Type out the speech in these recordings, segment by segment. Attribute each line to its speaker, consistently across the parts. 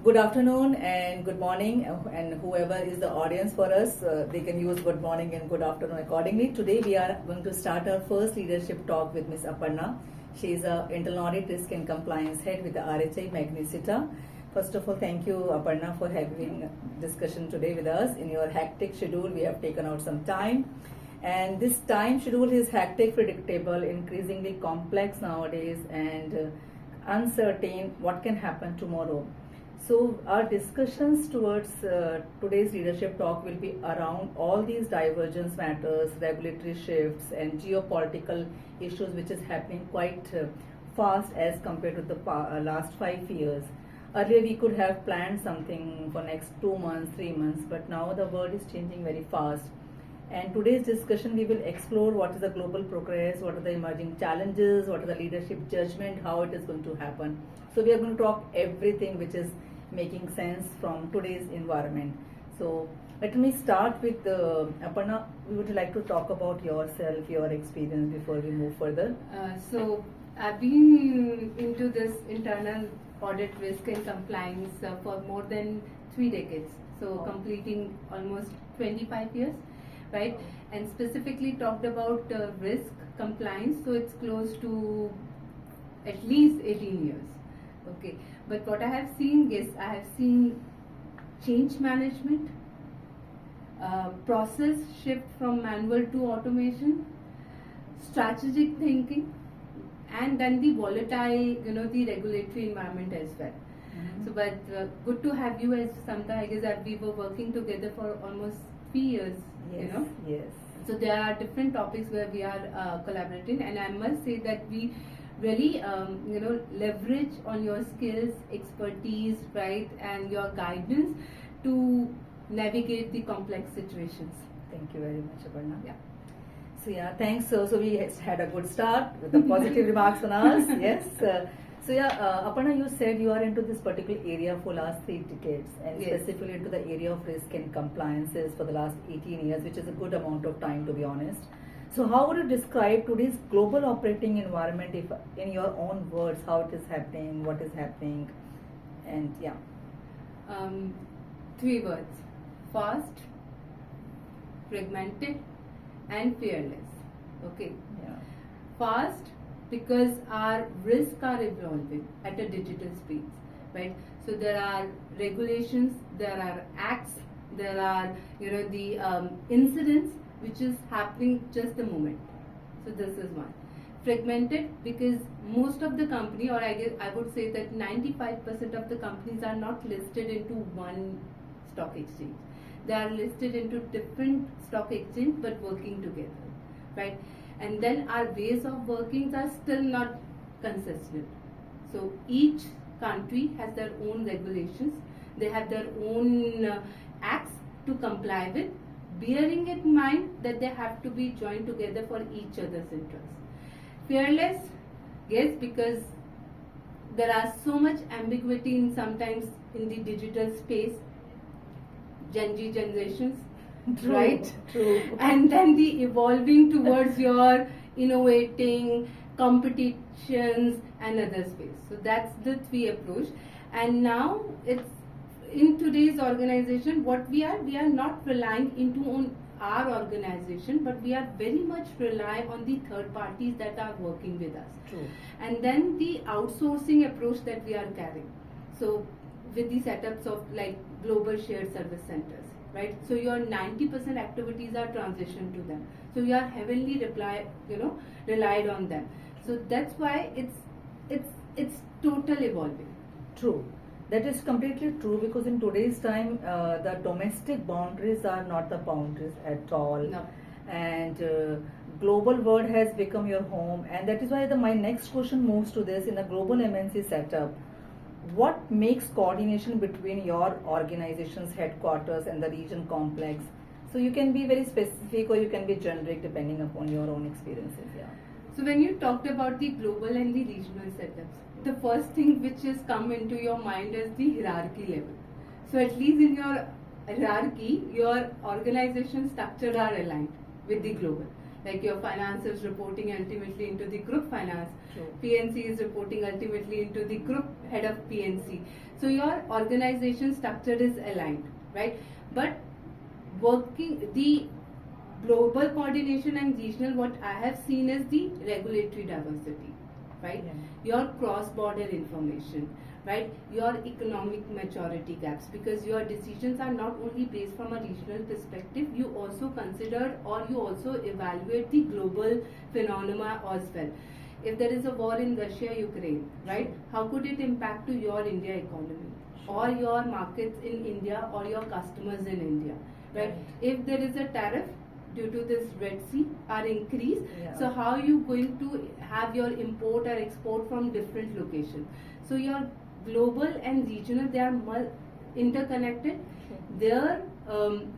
Speaker 1: Good afternoon and good morning, and whoever is the audience for us, they can use good morning and good afternoon accordingly. Today we are going to start our first leadership talk with Ms. Aparna. She is a internal audit risk and compliance head with the RHI Magnesita. First of all, thank you, Aparna, for having discussion today with us. In your hectic schedule, we have taken out some time. And this time schedule is hectic, predictable, increasingly complex nowadays, and uncertain what can happen tomorrow. So our discussions towards today's leadership talk will be around all these divergence matters, regulatory shifts, and geopolitical issues which is happening quite fast as compared to the last 5 years. Earlier we could have planned something for next 2 months, 3 months, but now the world is changing very fast. And today's discussion we will explore what is the global progress, what are the emerging challenges, what are the leadership judgment, how it is going to happen. So we are going to talk everything which is making sense from today's environment. So let me start with Aparna. We would like to talk about yourself, your experience before we move further.
Speaker 2: So I've been into this internal audit risk and compliance for more than 3 decades. So completing almost 25 years, right? And specifically talked about risk compliance. So it's close to at least 18 years. Okay, but what I have seen, yes, I have seen change management, process shift from manual to automation, strategic thinking, and then the volatile, the regulatory environment as well. So, but good to have you as Samta. I guess that we were working together for almost 3 years.
Speaker 1: Yes, yes.
Speaker 2: So there are different topics where we are collaborating, and I must say that we really leverage on your skills, expertise, right, and your guidance to navigate the complex situations.
Speaker 1: Thank you very much, Aparna.
Speaker 2: Yeah.
Speaker 1: So yeah, thanks. So we had a good start with the positive remarks on us. Yes. Aparna, you said you are into this particular area for last 3 decades, and
Speaker 2: yes,
Speaker 1: specifically into the area of risk and compliances for the last 18 years, which is a good amount of time, to be honest. So how would you describe today's global operating environment, if in your own words, how it is happening, what is happening, and yeah.
Speaker 2: 3 words: fast, fragmented, and fearless. Okay.
Speaker 1: Yeah.
Speaker 2: Fast, because our risks are evolving at a digital speed, right? So there are regulations, there are acts, there are the incidents which is happening just the moment. So this is one. Fragmented, because most of the company, or I would say that 95% of the companies are not listed into one stock exchange. They are listed into different stock exchange but working together, right? And then our ways of working are still not consistent. So each country has their own regulations, they have their own acts to comply with, bearing in mind that they have to be joined together for each other's interests. Fearless, yes, because there are so much ambiguity in sometimes in the digital space, Gen Z generations,
Speaker 1: True,
Speaker 2: right?
Speaker 1: True.
Speaker 2: And then the evolving towards your innovating, competitions and other space. So that's the 3 approach. And now it's in today's organization, what we are not relying into on our organization, but we are very much rely on the third parties that are working with us.
Speaker 1: True.
Speaker 2: And then the outsourcing approach that we are carrying. So with the setups of like global shared service centers, right? So your 90% activities are transitioned to them. So you are heavily relied on them. So that's why it's total evolving.
Speaker 1: True. That is completely true, because in today's time, the domestic boundaries are not the boundaries at all.
Speaker 2: No.
Speaker 1: And global world has become your home, and that is why my next question moves to this. In a global MNC setup, what makes coordination between your organization's headquarters and the region complex? So you can be very specific or you can be generic depending upon your own experiences. Yeah.
Speaker 2: So when you talked about the global and the regional setups, the first thing which has come into your mind is the hierarchy level. So at least in your hierarchy, your organization structure are aligned with the global. Like your finance is reporting ultimately into the group finance.
Speaker 1: True.
Speaker 2: PNC is reporting ultimately into the group head of PNC. So your organization structure is aligned, right? But working the global coordination and regional, what I have seen is the regulatory diversity, right?
Speaker 1: Yeah.
Speaker 2: Your cross-border information, right? Your economic maturity gaps, because your decisions are not only based from a regional perspective, you also consider or you also evaluate the global phenomena as well. If there is a war in Russia, Ukraine, right? How could it impact to your India economy or your markets in India or your customers in India, right? If there is a tariff due to this Red Sea are increased, so how are you going to have your import or export from different locations? So your global and regional, they are interconnected. Their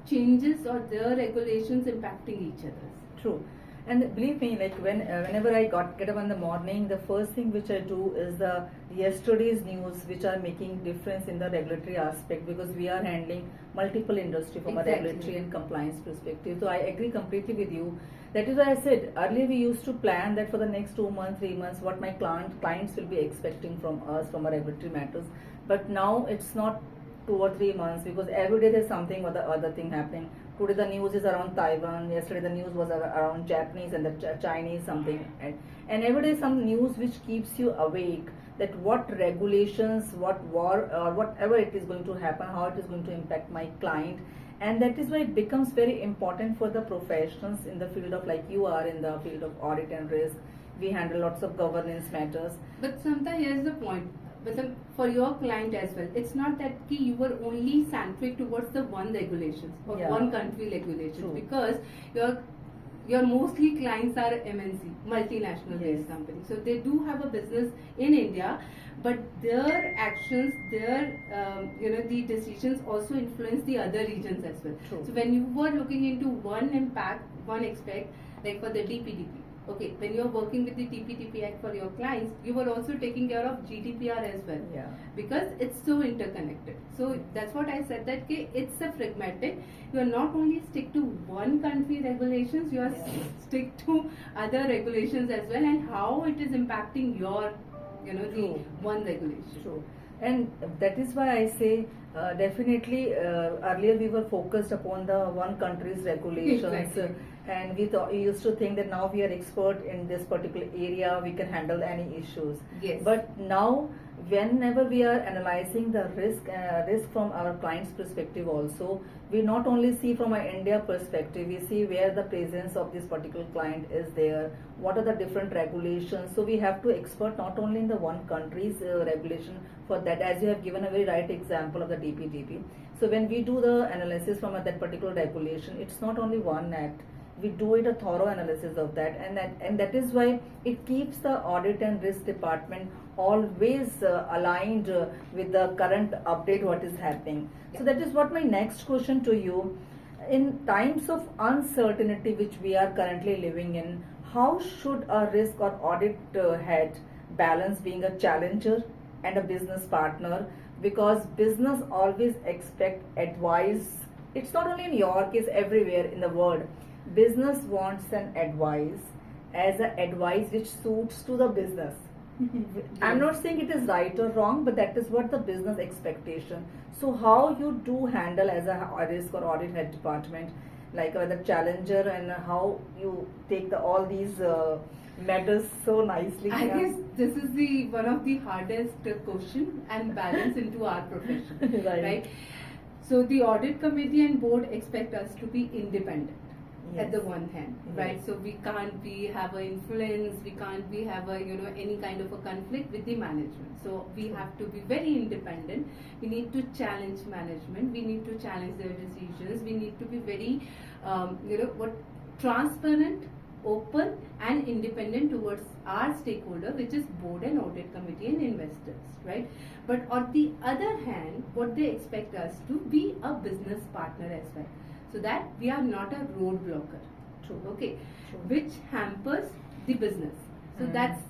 Speaker 2: changes or their regulations impacting each other.
Speaker 1: True. And believe me, like whenever I get up in the morning, the first thing which I do is the yesterday's news, which are making difference in the regulatory aspect, because we are handling multiple industry from a regulatory and compliance perspective. So I agree completely with you. That is why I said earlier we used to plan that for the next 2 months, 3 months, what my clients will be expecting from us from our regulatory matters. But now it's not 2 or 3 months, because every day there's something or the other thing happening. Today the news is around Taiwan, yesterday the news was around Japanese and the Chinese something, and every day some news which keeps you awake, that what regulations, what war or whatever it is going to happen, how it is going to impact my client. And that is why it becomes very important for the professionals in the field of, like you are in the field of audit and risk. We handle lots of governance matters.
Speaker 2: But sometimes here's the point. But for your client as well, it's not that you were only centric towards the one regulations or one country regulations. True. Because your mostly clients are MNC, multinational based companies. So they do have a business in India, but their actions, their the decisions also influence the other regions as well.
Speaker 1: True.
Speaker 2: So when you were looking into one impact, one aspect, like for the DPDP. Okay, when you are working with the TPTP Act for your clients, you were also taking care of GDPR as well.
Speaker 1: Yeah.
Speaker 2: Because it's so interconnected. So that's what I said, that it's a fragmented. You are not only stick to one country regulations, you are stick to other regulations as well, and how it is impacting your, the one regulation.
Speaker 1: True. And that is why I say definitely earlier we were focused upon the one country's regulations.
Speaker 2: Exactly.
Speaker 1: And we used to think that now we are expert in this particular area, we can handle any issues.
Speaker 2: Yes.
Speaker 1: But now whenever we are analyzing the risk from our client's perspective also, we not only see from an India perspective, we see where the presence of this particular client is there, what are the different regulations. So we have to expert not only in the one country's regulation for that, as you have given a very right example of the DPDP. So when we do the analysis from that particular regulation, it's not only one act. We do it a thorough analysis of that, and that is why it keeps the audit and risk department always aligned with the current update what is happening. So that is what my next question to you. In times of uncertainty which we are currently living in, how should a risk or audit head balance being a challenger and a business partner? Because business always expect advice. It's not only in your case, everywhere in the world. Business wants an advice as an advice which suits to the business. I'm not saying it is right or wrong, but that is what the business expectation. So how you do handle as a risk or audit head department, like the challenger, and how you take all these matters so nicely.
Speaker 2: I guess this is one of the hardest question and balance into our profession, right? So the audit committee and board expect us to be independent. At the one hand, right? So we can't have an influence, we can't have any kind of a conflict with the management. So we have to be very independent. We need to challenge management. We need to challenge their decisions. We need to be very, transparent, open, and independent towards our stakeholder, which is board and audit committee and investors, right? But on the other hand, what they expect us to be a business partner as well. So that we are not a road blocker.
Speaker 1: True.
Speaker 2: Okay. True. Which hampers the business. So that's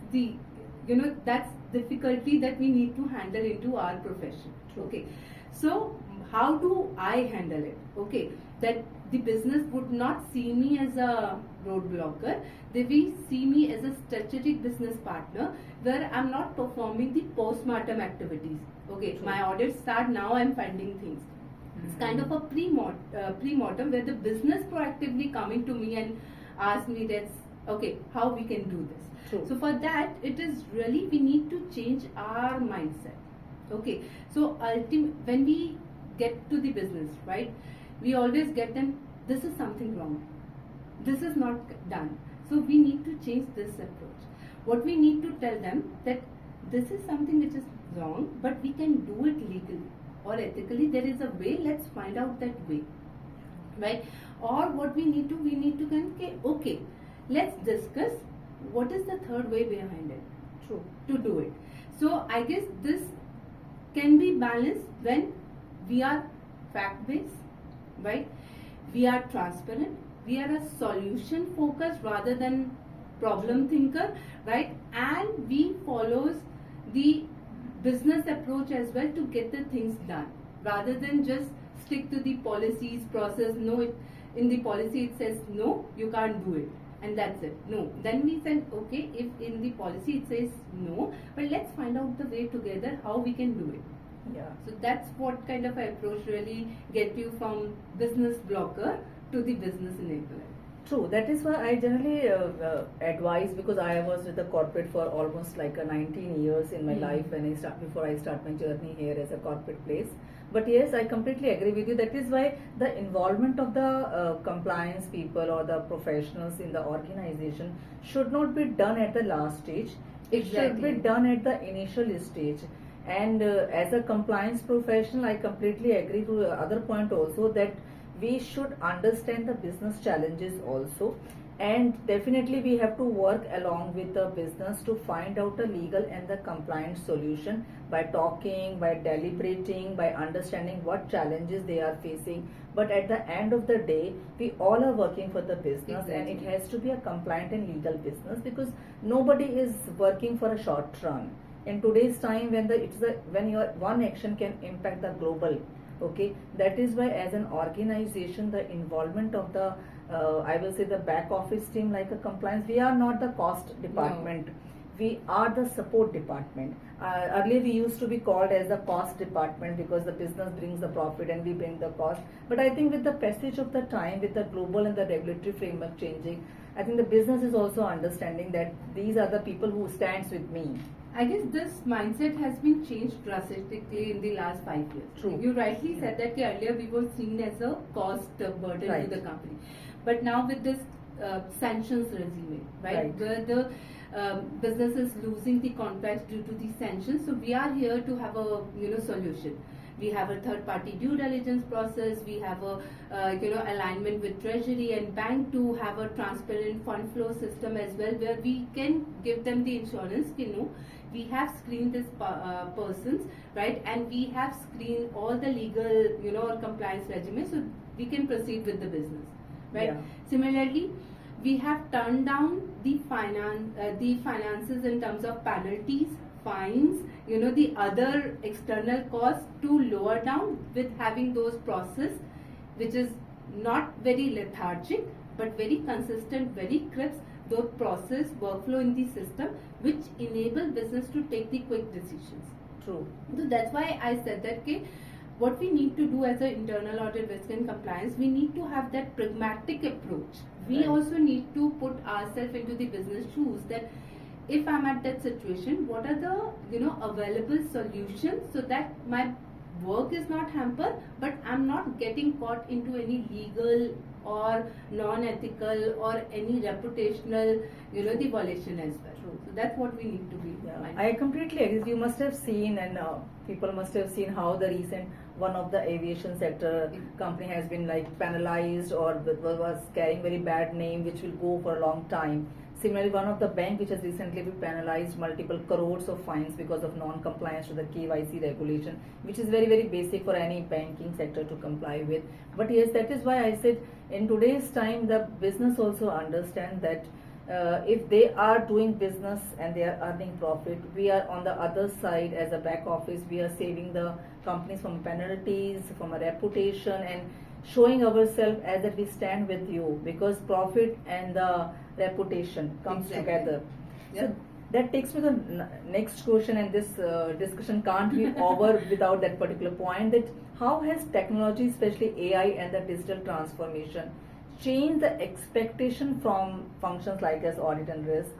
Speaker 2: difficulty that we need to handle into our profession. Okay, so how do I handle it? Okay, that the business would not see me as a roadblocker, they will see me as a strategic business partner where I'm not performing the post-mortem activities. Okay,
Speaker 1: True.
Speaker 2: my audits start, now I'm finding things. It's kind of a pre-mortem where the business proactively coming to me and ask me that's okay, how we can do this.
Speaker 1: True.
Speaker 2: So for that, it is really we need to change our mindset. Okay, so when we get to the business, right, we always get them, this is something wrong, this is not done, so we need to change this approach. What we need to tell them that this is something which is wrong, but we can do it legally or ethically. There is a way, let's find out that way, right? Or what we need to okay, let's discuss what is the third way behind it.
Speaker 1: True.
Speaker 2: To do it. So I guess this can be balanced when we are fact-based, right? We are transparent, we are a solution focused rather than problem thinker, right? And we follows the business approach as well to get the things done rather than just stick to the policies process. No, in the policy it says no, you can't do it, and that's it. No, then we said okay, if in the policy it says no, but let's find out the way together how we can do it.
Speaker 1: Yeah.
Speaker 2: So that's what kind of approach really get you from business blocker to the business enabler.
Speaker 1: True. That is why I generally advise, because I was with the corporate for almost like 19 years in my life when before I start my journey here as a corporate place. But yes, I completely agree with you. That is why the involvement of the compliance people or the professionals in the organization should not be done at the last stage. It should be done at the initial stage. And as a compliance professional, I completely agree to the other point also, that we should understand the business challenges also, and definitely we have to work along with the business to find out a legal and the compliance solution by talking, by deliberating, by understanding what challenges they are facing. But at the end of the day, we all are working for the business, and it has to be a compliant and legal business, because nobody is working for a short run. In today's time, when your one action can impact the global, okay, that is why as an organization the involvement of the I will say the back office team like a compliance, we are not the cost department. No. We are the support department. Earlier we used to be called as the cost department because the business brings the profit and we bring the cost. But I think with the passage of the time, with the global and the regulatory framework changing, I think the business is also understanding that these are the people who stands with me.
Speaker 2: I guess this mindset has been changed drastically in the last 5 years.
Speaker 1: True.
Speaker 2: You rightly said that earlier we were seen as a cost burden to the company. But now with this sanctions regime, right? Where the business is losing the contracts due to the sanctions. So we are here to have a solution. We have a third-party due diligence process. We have a alignment with Treasury and bank to have a transparent fund flow system as well, where we can give them the insurance. We have screened these persons, right, and we have screened all the legal or compliance regimen, so we can proceed with the business, right?
Speaker 1: Yeah.
Speaker 2: Similarly, we have turned down the finances in terms of penalties, fines, the other external costs to lower down with having those process which is not very lethargic but very consistent, very crisp, those process workflow in the system which enable business to take the quick decisions.
Speaker 1: True.
Speaker 2: So that's why I said that what we need to do as an internal audit risk and compliance, we need to have that pragmatic approach. We also need to put ourselves into the business shoes, that if I'm at that situation, what are the available solutions so that my work is not hampered, but I'm not getting caught into any legal or non-ethical or any reputational the violation as well.
Speaker 1: True.
Speaker 2: So that's what we need to be.
Speaker 1: Yeah, I completely agree. You must have seen, and people must have seen how the recent one of the aviation sector company has been like penalized or was carrying very bad name, which will go for a long time. Similarly, one of the bank which has recently been penalized multiple crores of fines because of non-compliance to the KYC regulation, which is very, very basic for any banking sector to comply with. But yes, that is why I said in today's time, the business also understand that if they are doing business and they are earning profit, we are on the other side as a back office, we are saving the companies from penalties, from a reputation, and showing ourselves as that we stand with you, because profit and the reputation comes
Speaker 2: Exactly.
Speaker 1: together.
Speaker 2: Yeah.
Speaker 1: So that takes me to the next question, and this discussion can't be over without that particular point, that how has technology, especially AI and the digital transformation, changed the expectation from functions like as audit and risk?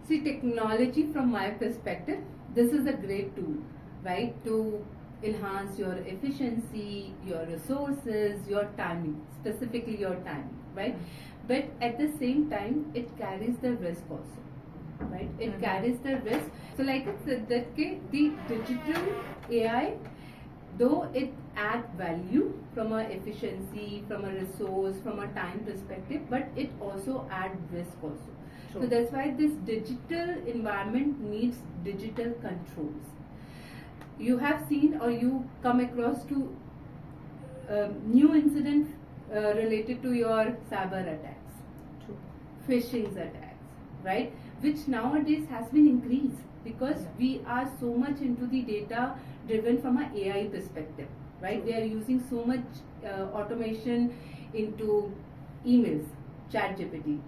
Speaker 2: See, technology from my perspective, this is a great tool, right, to enhance your efficiency, your resources, your timing, specifically your timing, right? But at the same time, it carries the risk also, right? It carries the risk. So like I said, that the digital AI, though it add value from a efficiency, from a resource, from a time perspective, but it also add risk also.
Speaker 1: Sure.
Speaker 2: So that's why this digital environment needs digital controls. You have seen or you come across to new incident related to your cyber attacks,
Speaker 1: True.
Speaker 2: phishing attacks, right? Which nowadays has been increased because
Speaker 1: Yeah.
Speaker 2: we are so much into the data driven from an AI perspective, right?
Speaker 1: True.
Speaker 2: We are using so much automation into emails, ChatGPT,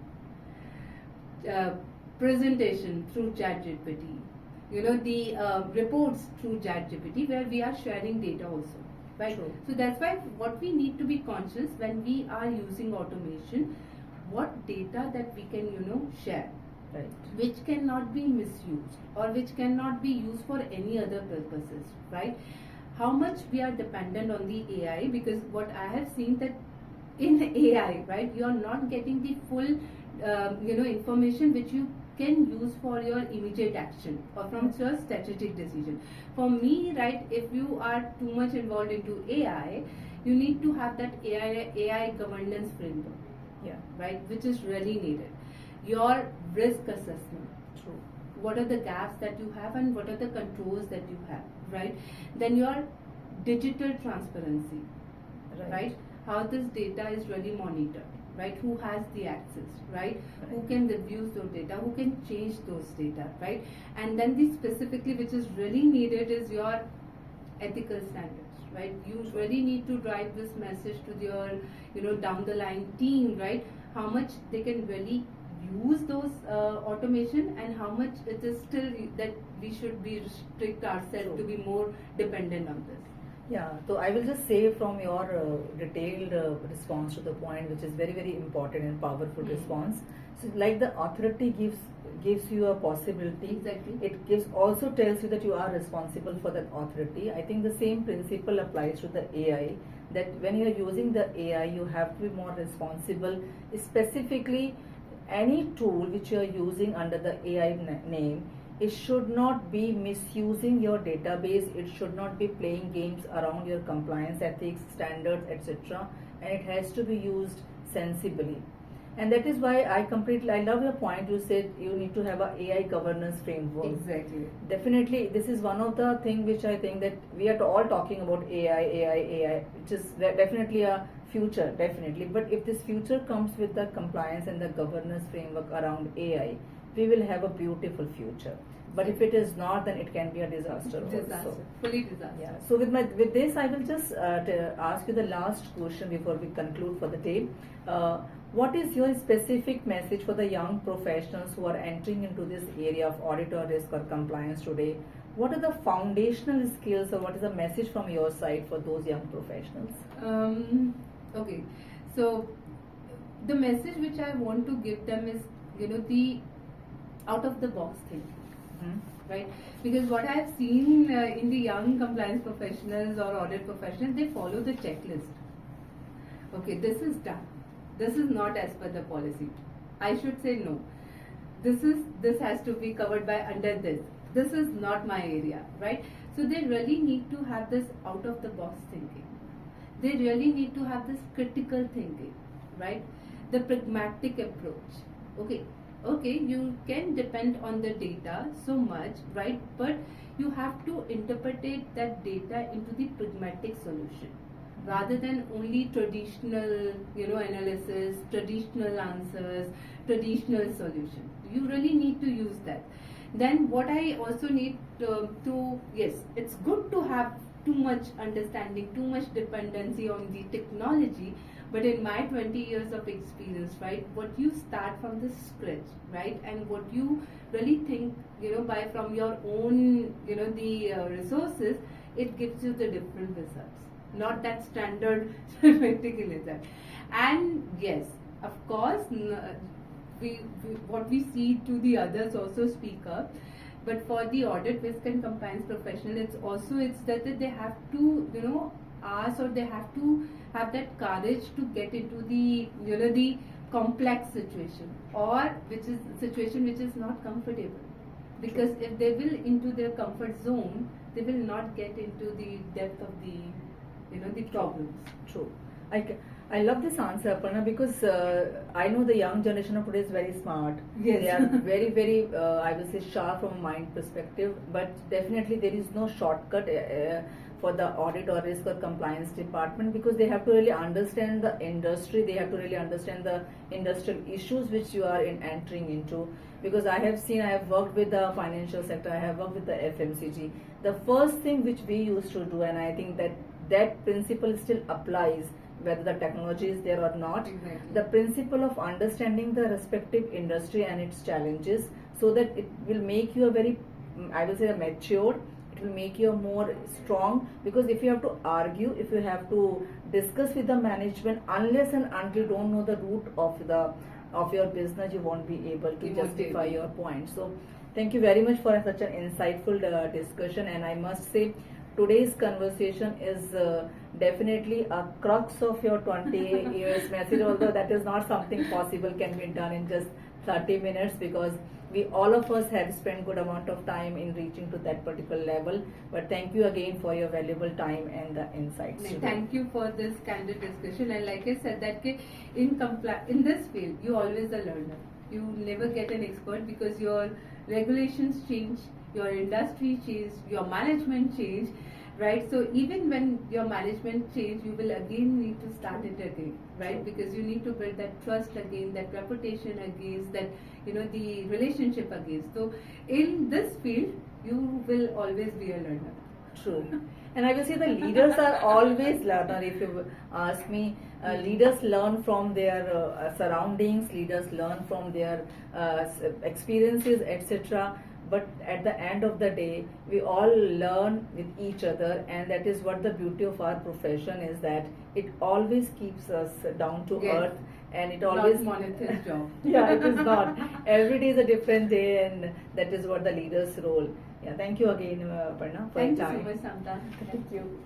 Speaker 2: presentation through ChatGPT, the reports through ChatGPT, where we are sharing data also, right?
Speaker 1: True.
Speaker 2: So that's why what we need to be conscious when we are using automation, what data that we can share,
Speaker 1: Right.
Speaker 2: which cannot be misused or which cannot be used for any other purposes, right? How much we are dependent on the AI, because what I have seen that in AI, right, you are not getting the full information which you can use for your immediate action or from your strategic decision. For me, right, if you are too much involved into AI, you need to have that AI governance framework,
Speaker 1: Yeah.
Speaker 2: right, which is really needed. Your risk assessment,
Speaker 1: True.
Speaker 2: what are the gaps that you have and what are the controls that you have, right? Then your digital transparency, right? How this data is really monitored, right? Who has the access, right? Who
Speaker 1: Right.
Speaker 2: can review those data, who can change those data, right? And then the specifically which is really needed is your ethical standards, right? You really need to drive this message to your down the line team, right? How much they can really use those automation and how much it is still that we should be restrict ourselves to be more dependent on this.
Speaker 1: Yeah, so I will just say from your detailed response to the point, which is very, very important and powerful response. So, like the authority gives you a possibility.
Speaker 2: Exactly.
Speaker 1: It also tells you that you are responsible for that authority. I think the same principle applies to the AI. That when you are using the AI, you have to be more responsible. Specifically, any tool which you are using under the AI name, it should not be misusing your database, it should not be playing games around your compliance ethics standards, etc., and it has to be used sensibly. And that is why I love your point. You said you need to have a AI governance framework.
Speaker 2: Exactly.
Speaker 1: Definitely, this is one of the things which I think that we are all talking about AI, which is definitely a future, definitely. But if this future comes with the compliance and the governance framework around AI, we will have a beautiful future. But if it is not, then it can be a disaster.
Speaker 2: Disaster.
Speaker 1: Also.
Speaker 2: Fully disaster.
Speaker 1: Yeah. So with this, I will just ask you the last question before we conclude for the day. What is your specific message for the young professionals who are entering into this area of audit or risk or compliance today? What are the foundational skills, or what is the message from your side for those young professionals?
Speaker 2: Okay. So the message which I want to give them is, the out of the box thinking. Right? Because what I have seen in the young compliance professionals or audit professionals, they follow the checklist. Okay, this is done. This is not as per the policy. I should say no. This has to be covered by under this. This is not my area, right? So they really need to have this out of the box thinking. They really need to have this critical thinking, right? The pragmatic approach. Okay, you can depend on the data so much, right? But you have to interpret that data into the pragmatic solution, rather than only traditional, analysis, traditional answers, traditional solutions. You really need to use that. Then what I also need yes, it's good to have too much understanding, too much dependency on the technology, but in my 20 years of experience, right, what you start from the scratch, right, and what you really think, by from your own, the resources, it gives you the different results, not that standard mechanism. And yes, of course, what we see to the others also speak up. But for the audit, risk and compliance professional, it's that they have to ask, or they have to have that courage to get into the the complex situation, or which is situation which is not comfortable. Because if they will into their comfort zone, they will not get into the depth of the problems.
Speaker 1: True. I love this answer, Aparna, because I know the young generation of today is very smart.
Speaker 2: Yes.
Speaker 1: They are very, very, I will say, sharp from a mind perspective. But definitely there is no shortcut for the audit or risk or compliance department, because they have to really understand the industry. They have to really understand the industrial issues which you are entering into. Because I have worked with the financial sector, I have worked with the FMCG. The first thing which we used to do, and I think that principle still applies whether the technology is there or not.
Speaker 2: Exactly.
Speaker 1: The principle of understanding the respective industry and its challenges, so that it will make you a very, I will say, mature. It will make you more strong, because if you have to argue, if you have to discuss with the management, unless and until you don't know the root of your business, you won't be able to justify your point. So thank you very much for such an insightful discussion. And I must say, today's conversation is definitely a crux of your 20 years message, although that is not something possible can be done in just 30 minutes, because we all of us have spent good amount of time in reaching to that particular level. But thank you again for your valuable time and the insights.
Speaker 2: Thank you for this candid discussion. And like I said, that in this field, you always a learner. You never get an expert, because your regulations change, your industry change, your management change, right? So even when your management change, you will again need to start it again, right? Because you need to build that trust again, that reputation against, that the relationship against. So in this field, you will always be a learner.
Speaker 1: True. And I will say the leaders are always learner. If you ask me, leaders learn from their surroundings, leaders learn from their experiences, etc. But at the end of the day, we all learn with each other, and that is what the beauty of our profession is, that it always keeps us down to earth, and it always
Speaker 2: not monetary job.
Speaker 1: Yeah, it is not. Every day is a different day, and that is what the leader's role. Yeah, thank you again, Aparna, for your time.
Speaker 2: Thank you so much, Samta.
Speaker 1: Thank you.